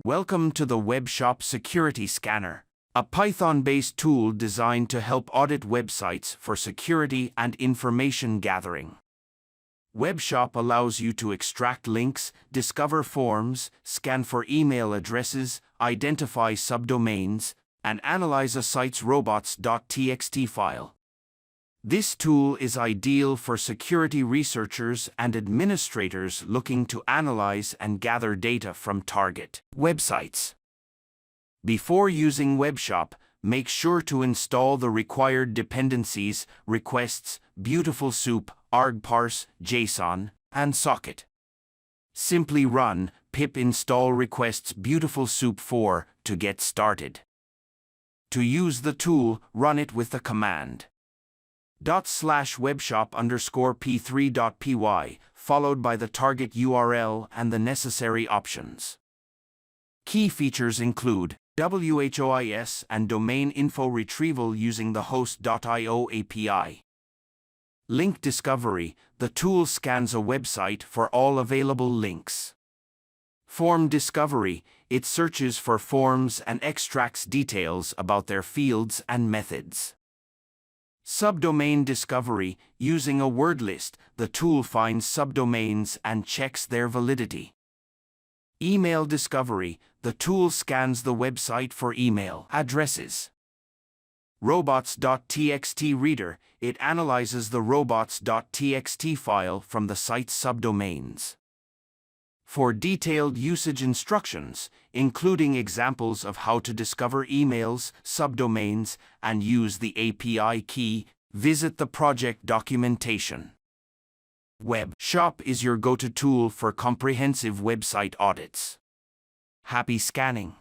Welcome to the Webshop Security Scanner, a Python-based tool designed to help audit websites for security and information gathering. Webshop allows you to extract links, discover forms, scan for email addresses, identify subdomains, and analyze a site's robots.txt file. This tool is ideal for security researchers and administrators looking to analyze and gather data from target websites. Before using Webshop, make sure to install the required dependencies, requests, Beautiful Soup, argparse, JSON, and socket. Simply run pip install requests Beautiful Soup 4 to get started. To use the tool, run it with the command /webshop_p3.py, followed by the target URL and the necessary options. Key features include WHOIS and domain info retrieval using the host.io API. Link discovery, the tool scans a website for all available links. Form discovery, it searches for forms and extracts details about their fields and methods. Subdomain discovery, using a word list, the tool finds subdomains and checks their validity. Email discovery, the tool scans the website for email addresses. Robots.txt reader, it analyzes the robots.txt file from the site's subdomains. For detailed usage instructions, including examples of how to discover emails, subdomains, and use the API key, visit the project documentation. Webshop is your go-to tool for comprehensive website audits. Happy scanning!